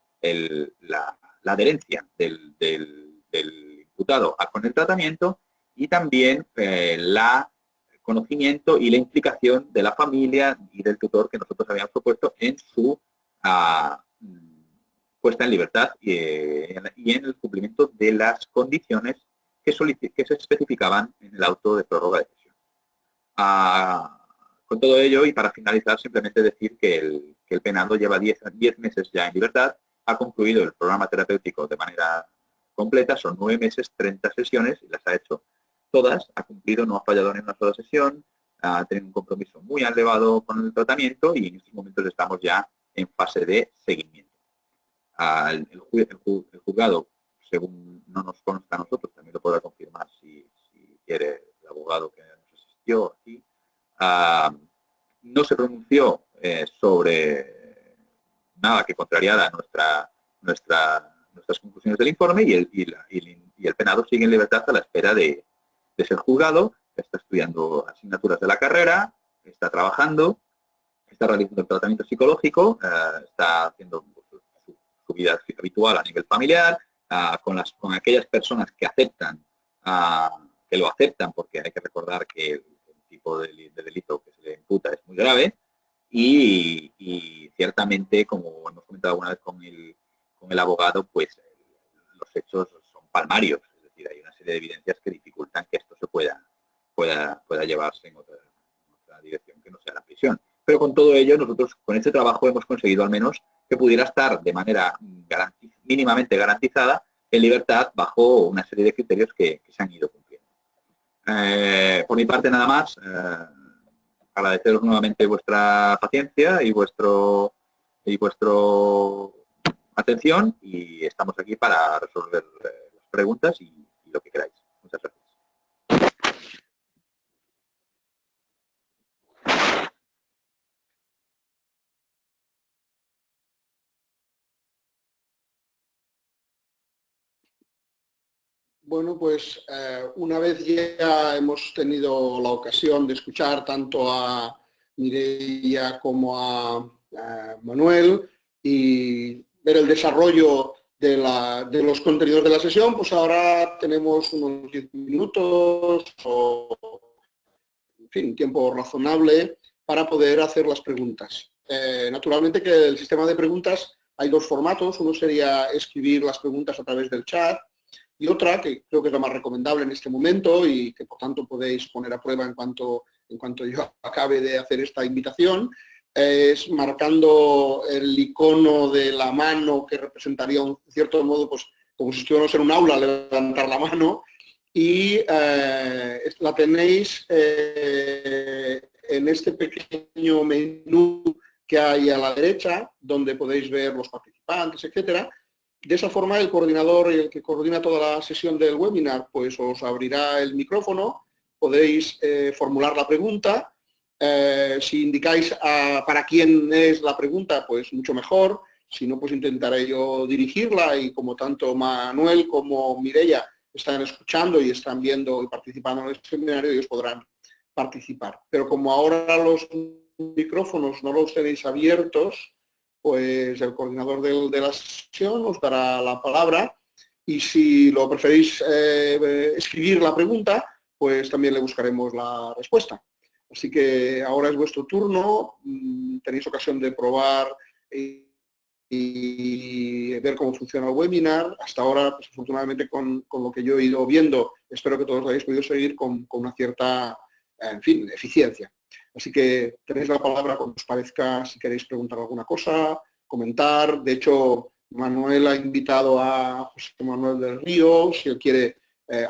la adherencia del imputado con el tratamiento y también el conocimiento y la implicación de la familia y del tutor que nosotros habíamos propuesto en su puesta en libertad y en el cumplimiento de las condiciones que se especificaban en el auto de prórroga de prisión. Con todo ello, y para finalizar, simplemente decir que el penado lleva 10 meses ya en libertad, ha concluido el programa terapéutico de manera completa, son 9 meses, 30 sesiones, y las ha hecho todas, ha cumplido, no ha fallado en una sola sesión, ha tenido un compromiso muy elevado con el tratamiento y en estos momentos estamos ya en fase de seguimiento. El juzgado, según no nos consta a nosotros, también lo podrá confirmar si quiere el abogado que nos asistió aquí, no se pronunció sobre nada que contrariara nuestras conclusiones del informe y el penado sigue en libertad a la espera de ser juzgado. Está estudiando asignaturas de la carrera, está trabajando, está realizando el tratamiento psicológico, está haciendo su vida habitual a nivel familiar, con aquellas personas que aceptan, que lo aceptan, porque hay que recordar que el tipo de delito que se le imputa es muy grave y ciertamente, como hemos comentado alguna vez con el abogado, pues los hechos son palmarios, es decir, hay una serie de evidencias que dificultan que esto se pueda llevarse en otra dirección que no sea la prisión. Pero con todo ello, nosotros con este trabajo hemos conseguido al menos que pudiera estar de manera mínimamente garantizada en libertad bajo una serie de criterios que se han ido cumpliendo. Por mi parte nada más, agradeceros nuevamente vuestra paciencia y vuestra atención y estamos aquí para resolver las preguntas y lo que queráis. Muchas gracias. Bueno, pues una vez ya hemos tenido la ocasión de escuchar tanto a Mireia como a Manuel y ver el desarrollo de los contenidos de la sesión, pues ahora tenemos unos 10 minutos o, en fin, un tiempo razonable para poder hacer las preguntas. Naturalmente que el sistema de preguntas hay 2 formatos. Uno sería escribir las preguntas a través del chat, y otra, que creo que es la más recomendable en este momento y que por tanto podéis poner a prueba en cuanto yo acabe de hacer esta invitación, es marcando el icono de la mano que representaría, en cierto modo, pues como si estuviéramos en un aula, levantar la mano, y la tenéis en este pequeño menú que hay a la derecha, donde podéis ver los participantes, etcétera. De esa forma, el coordinador y el que coordina toda la sesión del webinar, pues os abrirá el micrófono, podéis formular la pregunta. Si indicáis para quién es la pregunta, pues mucho mejor. Si no, pues intentaré yo dirigirla y como tanto Manuel como Mireia están escuchando y están viendo y participando en el seminario, ellos podrán participar. Pero como ahora los micrófonos no los tenéis abiertos, pues el coordinador de la sesión os dará la palabra y si lo preferís escribir la pregunta, pues también le buscaremos la respuesta. Así que ahora es vuestro turno, tenéis ocasión de probar y ver cómo funciona el webinar. Hasta ahora, pues, afortunadamente, con lo que yo he ido viendo, espero que todos lo hayáis podido seguir con una cierta, en fin, eficiencia. Así que tenéis la palabra cuando os parezca, si queréis preguntar alguna cosa, comentar. De hecho, Manuel ha invitado a José Manuel del Río, si él quiere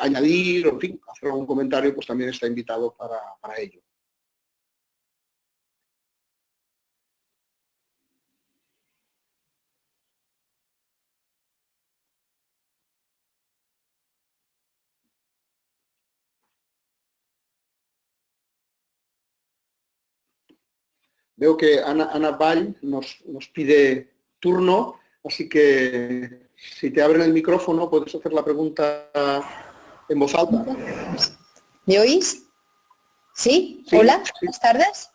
añadir, o en fin, hacer algún comentario, pues también está invitado para ello. Veo que Ana Vall nos pide turno, así que si te abren el micrófono puedes hacer la pregunta en voz alta. ¿Me oís? ¿Sí? Sí, Hola, sí. buenas tardes.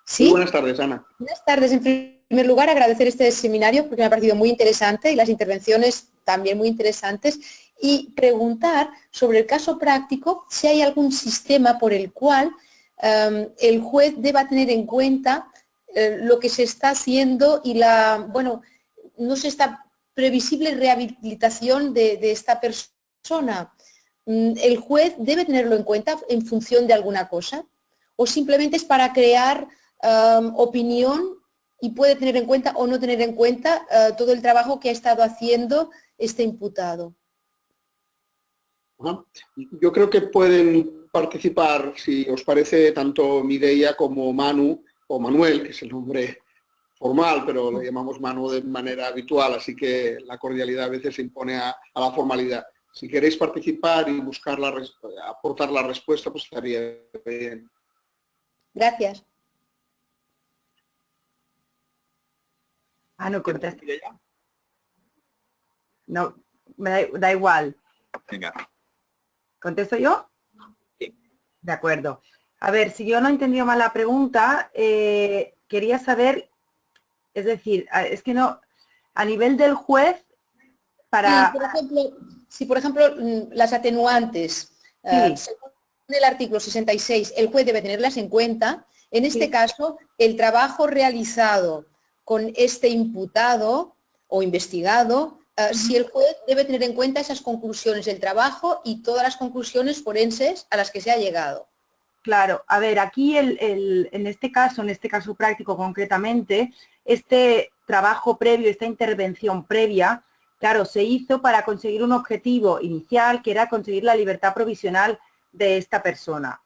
¿Sí? Muy buenas tardes, Ana. Buenas tardes. En primer lugar, agradecer este seminario porque me ha parecido muy interesante y las intervenciones también muy interesantes. Y preguntar sobre el caso práctico si hay algún sistema por el cual el juez deba tener en cuenta lo que se está haciendo y no sé, esta previsible rehabilitación de esta persona. ¿El juez debe tenerlo en cuenta en función de alguna cosa? ¿O simplemente es para crear opinión y puede tener en cuenta o no tener en cuenta todo el trabajo que ha estado haciendo este imputado? Yo creo que pueden participar, si os parece, tanto Mireia como Manu, o Manuel, que es el nombre formal, pero le llamamos Manu de manera habitual, así que la cordialidad a veces se impone a la formalidad. Si queréis participar y buscar aportar la respuesta, pues estaría bien. Gracias. No contesta. No, me da igual. Venga. ¿Contesto yo? Sí. De acuerdo. A ver, si yo no he entendido mal la pregunta, quería saber, es decir, es que no, a nivel del juez, para... Si, por ejemplo, las atenuantes, Sí. según el artículo 66, el juez debe tenerlas en cuenta. En este Sí. caso, el trabajo realizado con este imputado o investigado, si el juez debe tener en cuenta esas conclusiones del trabajo y todas las conclusiones forenses a las que se ha llegado. Claro, a ver, aquí en este caso práctico concretamente, este trabajo previo, esta intervención previa, claro, se hizo para conseguir un objetivo inicial, que era conseguir la libertad provisional de esta persona.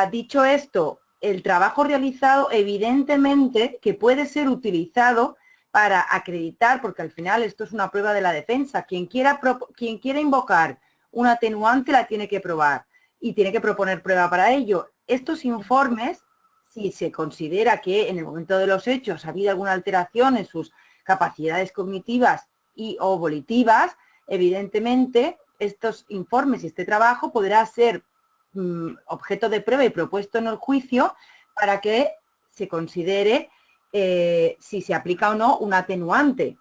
Dicho esto, el trabajo realizado evidentemente que puede ser utilizado para acreditar, porque al final esto es una prueba de la defensa. Quien quiera invocar un atenuante la tiene que probar y tiene que proponer prueba para ello. Estos informes, si se considera que en el momento de los hechos ha habido alguna alteración en sus capacidades cognitivas y o volitivas, evidentemente estos informes y este trabajo podrá ser objeto de prueba y propuesto en el juicio para que se considere si se aplica o no un atenuante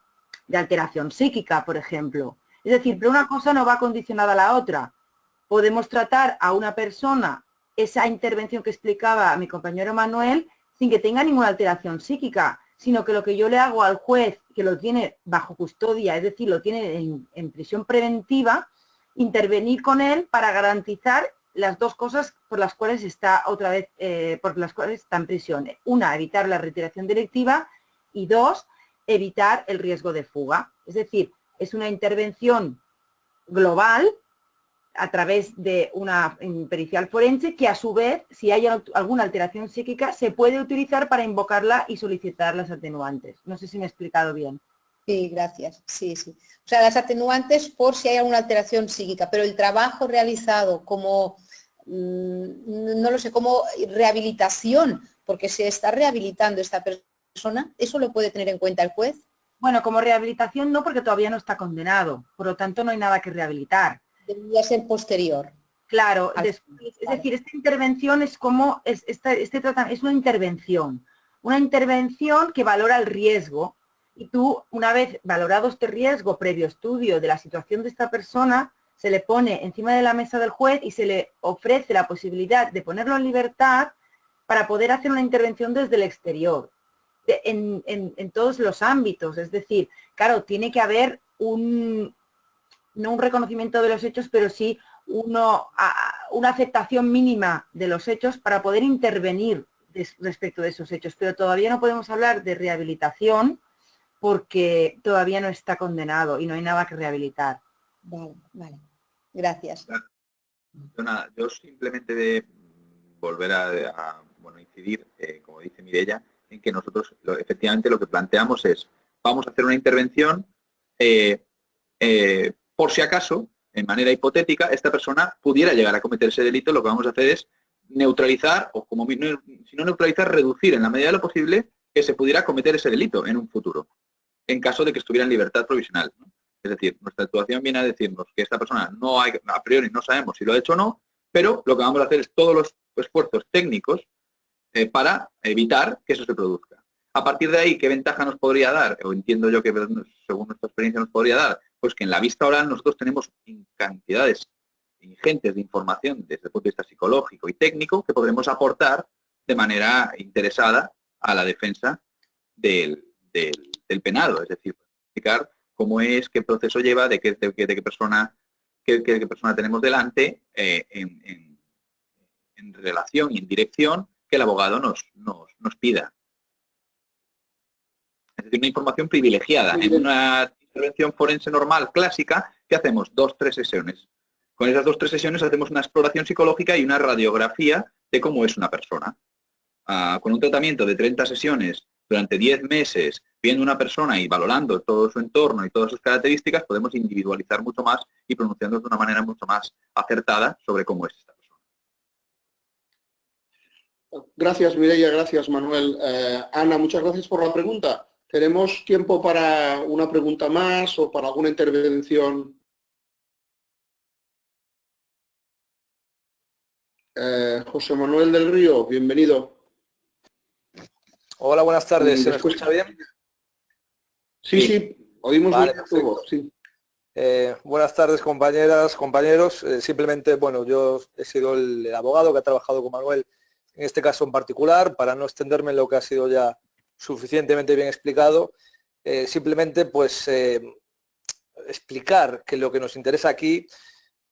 de alteración psíquica, por ejemplo. Es decir, pero una cosa no va condicionada a la otra. Podemos tratar a una persona esa intervención que explicaba mi compañero Manuel sin que tenga ninguna alteración psíquica, sino que lo que yo le hago al juez que lo tiene bajo custodia, es decir, lo tiene en prisión preventiva, intervenir con él para garantizar las dos cosas por las cuales está por las cuales está en prisión. Una, evitar la reiteración delictiva y dos, evitar el riesgo de fuga. Es decir, es una intervención global a través de una pericial forense que a su vez, si hay alguna alteración psíquica, se puede utilizar para invocarla y solicitar las atenuantes. No sé si me he explicado bien. Sí, gracias. Sí, sí. O sea, las atenuantes por si hay alguna alteración psíquica, pero el trabajo realizado como, no lo sé, como rehabilitación, porque se está rehabilitando esta persona, ¿eso lo puede tener en cuenta el juez? Bueno, como rehabilitación no, porque todavía no está condenado. Por lo tanto, no hay nada que rehabilitar. Debería ser posterior. Claro, es decir, esta intervención es como, es una intervención que valora el riesgo, y tú, una vez valorado este riesgo previo estudio de la situación de esta persona, se le pone encima de la mesa del juez y se le ofrece la posibilidad de ponerlo en libertad para poder hacer una intervención desde el exterior, en todos los ámbitos. Es decir, claro, tiene que haber no un reconocimiento de los hechos, pero sí una aceptación mínima de los hechos para poder intervenir respecto de esos hechos. Pero todavía no podemos hablar de rehabilitación porque todavía no está condenado y no hay nada que rehabilitar. Vale, vale. Gracias. Yo simplemente de volver a incidir, como dice Mireia, en que nosotros efectivamente lo que planteamos es, vamos a hacer una intervención por si acaso, en manera hipotética, esta persona pudiera llegar a cometer ese delito. Lo que vamos a hacer es neutralizar, o como si no neutralizar, reducir en la medida de lo posible que se pudiera cometer ese delito en un futuro, en caso de que estuviera en libertad provisional, ¿no? Es decir, nuestra actuación viene a decirnos que esta persona a priori no sabemos si lo ha hecho o no, pero lo que vamos a hacer es todos los esfuerzos técnicos para evitar que eso se produzca. A partir de ahí, ¿qué ventaja nos podría dar? O entiendo yo que, según nuestra experiencia, nos podría dar, pues que en la vista oral nosotros tenemos cantidades ingentes de información desde el punto de vista psicológico y técnico que podremos aportar de manera interesada a la defensa del penado. Es decir, explicar cómo es, qué proceso lleva, de qué persona tenemos delante en relación y en dirección que el abogado nos pida. Es decir, una información privilegiada. En una intervención forense normal, clásica, ¿qué hacemos? 2-3 sesiones. Con esas 2-3 sesiones hacemos una exploración psicológica y una radiografía de cómo es una persona. Con un tratamiento de 30 sesiones durante 10 meses, viendo una persona y valorando todo su entorno y todas sus características, podemos individualizar mucho más y pronunciarnos de una manera mucho más acertada sobre cómo es esta persona. Gracias, Mireia, gracias, Manuel. Ana, muchas gracias por la pregunta. ¿Tenemos tiempo para una pregunta más o para alguna intervención? José Manuel del Río, bienvenido. Hola, buenas tardes. ¿Se me escucha bien? Sí, oímos vale, bien tu voz, sí. Buenas tardes, compañeras, compañeros. Simplemente, bueno, yo he sido el abogado que ha trabajado con Manuel en este caso en particular, para no extenderme en lo que ha sido ya suficientemente bien explicado. Simplemente, pues, explicar que lo que nos interesa aquí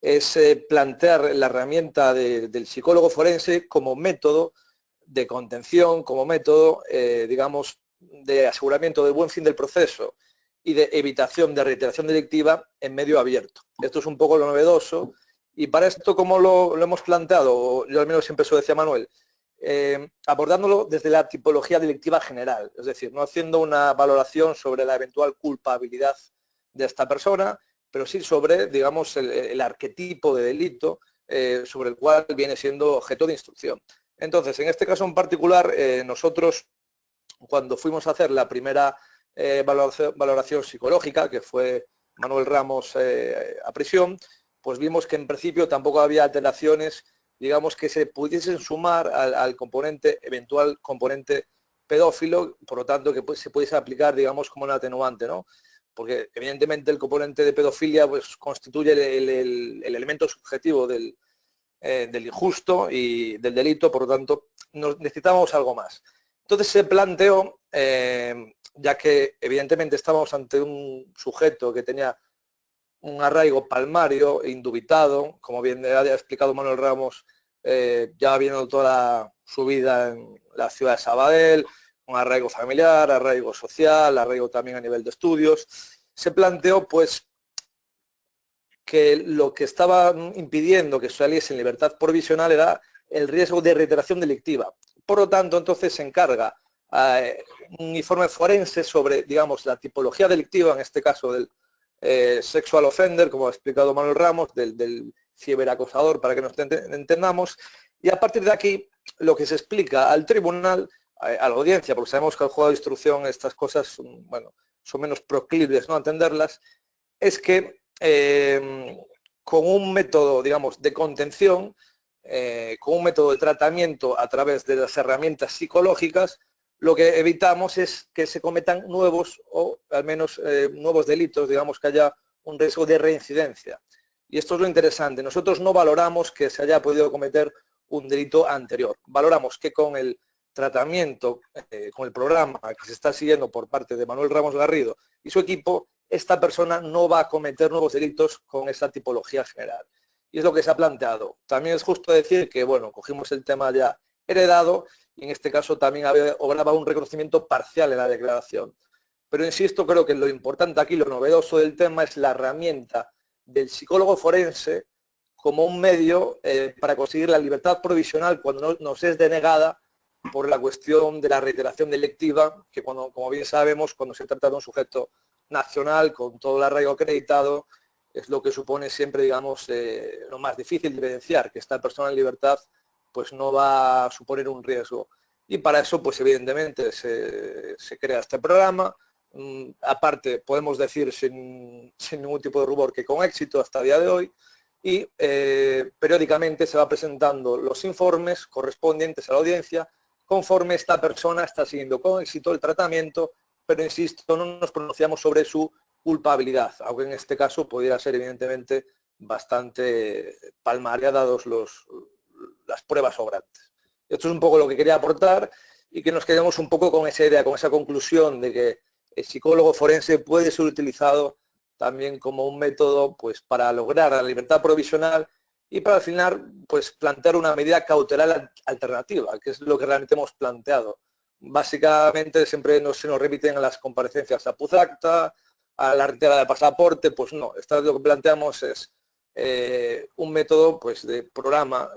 es plantear la herramienta del psicólogo forense como método de contención, como método, digamos, de aseguramiento del buen fin del proceso y de evitación de reiteración delictiva en medio abierto. Esto es un poco lo novedoso y para esto, como lo hemos planteado, yo al menos siempre eso decía Manuel, abordándolo desde la tipología delictiva general, es decir, no haciendo una valoración sobre la eventual culpabilidad de esta persona, pero sí sobre, digamos, el arquetipo de delito sobre el cual viene siendo objeto de instrucción. Entonces, en este caso en particular, nosotros, cuando fuimos a hacer la primera valoración psicológica, que fue Manuel Ramos a prisión, pues vimos que en principio tampoco había alteraciones, digamos, que se pudiesen sumar al componente, eventual componente pedófilo, por lo tanto, que se pudiese aplicar, digamos, como un atenuante, ¿no? Porque evidentemente el componente de pedofilia pues constituye el elemento subjetivo del injusto y del delito, por lo tanto necesitábamos algo más. Entonces se planteó, ya que evidentemente estábamos ante un sujeto que tenía un arraigo palmario e indubitado, como bien ha explicado Manuel Ramos, ya viendo toda su vida en la ciudad de Sabadell, un arraigo familiar, arraigo social, arraigo también a nivel de estudios. Se planteó, pues, que lo que estaba impidiendo que saliese en libertad provisional era el riesgo de reiteración delictiva. Por lo tanto, entonces se encarga un informe forense sobre, digamos, la tipología delictiva, en este caso del sexual offender, como ha explicado Manuel Ramos, del ciberacosador, para que nos entendamos, y a partir de aquí lo que se explica al tribunal, a la audiencia, porque sabemos que al juzgado de instrucción estas cosas, bueno, son menos proclives, ¿no?, a entenderlas, es que con un método, digamos, de contención, con un método de tratamiento a través de las herramientas psicológicas, lo que evitamos es que se cometan nuevos o al menos nuevos delitos, digamos que haya un riesgo de reincidencia. Y esto es lo interesante. Nosotros no valoramos que se haya podido cometer un delito anterior. Valoramos que con el tratamiento, con el programa que se está siguiendo por parte de Manuel Ramos Garrido y su equipo, esta persona no va a cometer nuevos delitos con esa tipología general. Y es lo que se ha planteado. También es justo decir que, bueno, cogimos el tema ya heredado y en este caso también obraba un reconocimiento parcial en la declaración. Pero insisto, creo que lo importante aquí, lo novedoso del tema es la herramienta del psicólogo forense como un medio para conseguir la libertad provisional cuando nos es denegada por la cuestión de la reiteración delictiva, que como bien sabemos, cuando se trata de un sujeto nacional con todo el arraigo acreditado, es lo que supone siempre, digamos, lo más difícil de evidenciar, que esta persona en libertad pues no va a suponer un riesgo. Y para eso, pues evidentemente, se crea este programa. Aparte, podemos decir sin ningún tipo de rubor que con éxito hasta el día de hoy, y periódicamente se va presentando los informes correspondientes a la audiencia conforme esta persona está siguiendo con éxito el tratamiento, pero insisto, no nos pronunciamos sobre su culpabilidad, aunque en este caso pudiera ser evidentemente bastante palmaria dados las pruebas sobrantes. Esto es un poco lo que quería aportar y que nos quedemos un poco con esa idea, con esa conclusión de que el psicólogo forense puede ser utilizado también como un método pues, para lograr la libertad provisional y para al final pues, plantear una medida cautelar alternativa, que es lo que realmente hemos planteado. Básicamente siempre se nos repiten a las comparecencias a Puzacta, a la retirada de pasaporte, pues no, lo que planteamos es un método pues, de programa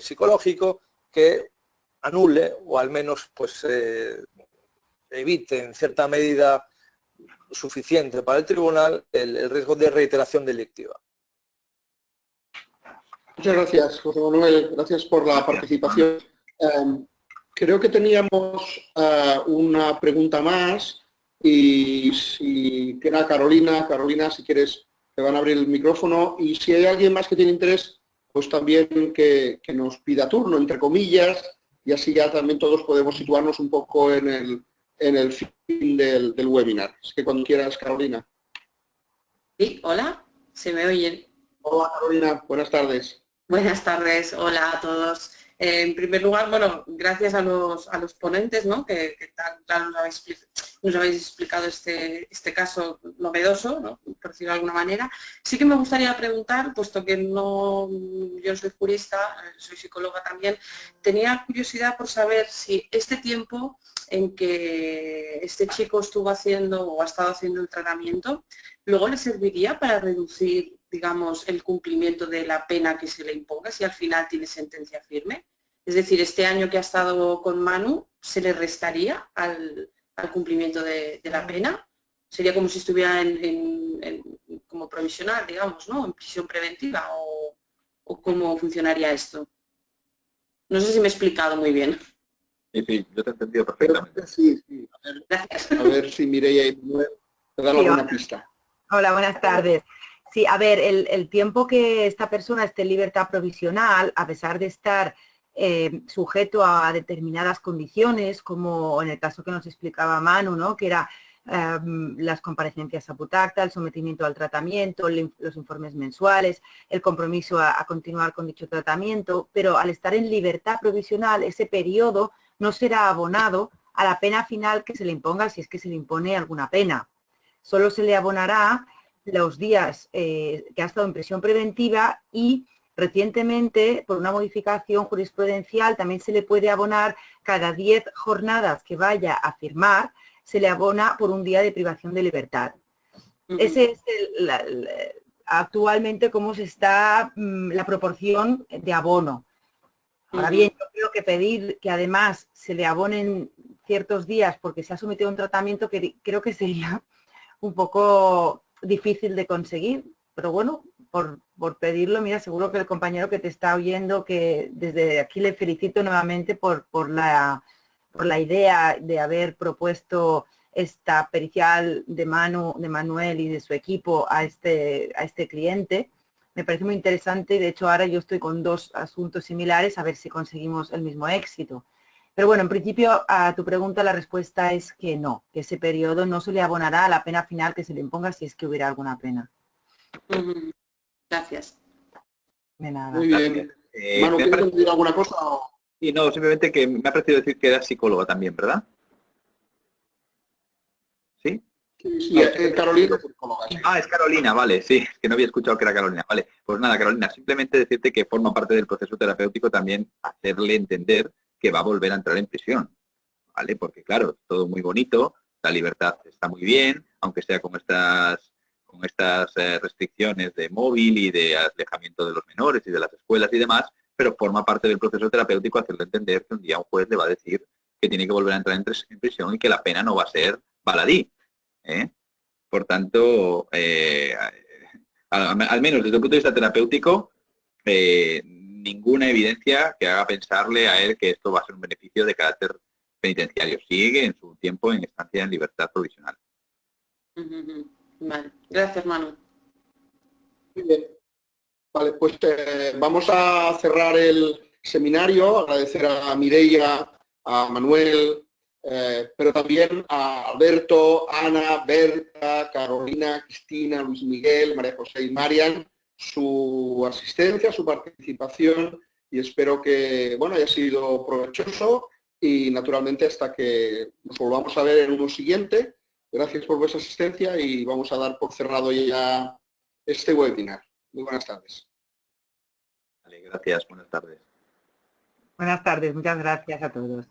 psicológico que anule o al menos pues, evite en cierta medida suficiente para el tribunal el riesgo de reiteración delictiva. Muchas gracias, José Manuel. Gracias por la participación. Creo que teníamos una pregunta más y si queda Carolina, si quieres, te van a abrir el micrófono y si hay alguien más que tiene interés, pues también que nos pida turno, entre comillas, y así ya también todos podemos situarnos un poco en el fin del webinar. Es que cuando quieras, Carolina. Sí, hola, ¿se me oyen? Hola, Carolina, buenas tardes. Buenas tardes, hola a todos. En primer lugar, bueno, gracias a los ponentes, ¿no? que tan claro nos habéis explicado este caso novedoso, ¿no? Por decirlo de alguna manera. Sí que me gustaría preguntar, puesto que yo no soy jurista, soy psicóloga también, tenía curiosidad por saber si este tiempo en que este chico estuvo haciendo o ha estado haciendo el tratamiento, luego le serviría para reducir, digamos, el cumplimiento de la pena que se le imponga, si al final tiene sentencia firme. Es decir, este año que ha estado con Manu, ¿se le restaría al cumplimiento de la pena? Sería como si estuviera como provisional, digamos, ¿no? En prisión preventiva, o ¿cómo funcionaría esto? No sé si me he explicado muy bien. Sí, yo te he entendido perfectamente. Sí. Gracias. A ver si Mireia te dan alguna pista. Hola, buenas tardes. Sí, a ver, el tiempo que esta persona esté en libertad provisional, a pesar de estar sujeto a determinadas condiciones, como en el caso que nos explicaba Manu, ¿no? Que era las comparecencias a Puzacta, el sometimiento al tratamiento, los informes mensuales, el compromiso a continuar con dicho tratamiento, pero al estar en libertad provisional, ese periodo no será abonado a la pena final que se le imponga, si es que se le impone alguna pena. Solo se le abonará los días que ha estado en prisión preventiva y recientemente, por una modificación jurisprudencial, también se le puede abonar cada 10 jornadas que vaya a firmar, se le abona por un día de privación de libertad. Ese es actualmente cómo se está la proporción de abono. Ahora bien, yo creo que pedir que además se le abonen ciertos días porque se ha sometido a un tratamiento que creo que sería un poco difícil de conseguir, pero bueno, por pedirlo, mira, seguro que el compañero que te está oyendo, que desde aquí le felicito nuevamente por la idea de haber propuesto esta pericial de Manuel y de su equipo a este cliente, Me parece muy interesante y de hecho ahora yo estoy con 2 asuntos similares a ver si conseguimos el mismo éxito. Pero bueno, en principio a tu pregunta la respuesta es que no, que ese periodo no se le abonará a la pena final que se le imponga si es que hubiera alguna pena. Gracias. De nada. Muy bien. Manu, ¿quieres decir alguna cosa? Sí, no, simplemente que me ha parecido decir que era psicóloga también, ¿verdad? ¿Sí? Sí, Carolina. Ah, es Carolina, vale, sí, es que no había escuchado que era Carolina. Vale, pues nada, Carolina, simplemente decirte que forma parte del proceso terapéutico también hacerle entender que va a volver a entrar en prisión, ¿vale? Porque claro, todo muy bonito, la libertad está muy bien, aunque sea con estas restricciones de móvil y de alejamiento de los menores y de las escuelas y demás, pero forma parte del proceso terapéutico hacerle entender que un día un juez le va a decir que tiene que volver a entrar en prisión y que la pena no va a ser baladí, ¿eh? Por tanto, al menos desde el punto de vista terapéutico, ninguna evidencia que haga pensarle a él que esto va a ser un beneficio de carácter penitenciario. Sigue en su tiempo en estancia en libertad provisional. Vale, gracias, Manu. Muy bien. Vale, pues vamos a cerrar el seminario, agradecer a Mireia, a Manuel, pero también a Alberto, Ana, Berta, Carolina, Cristina, Luis Miguel, María José y Marian, su asistencia, su participación, y espero que bueno, haya sido provechoso y naturalmente hasta que nos volvamos a ver en uno siguiente. Gracias por vuestra asistencia y vamos a dar por cerrado ya este webinar. Muy buenas tardes. Vale, gracias, buenas tardes. Buenas tardes, muchas gracias a todos.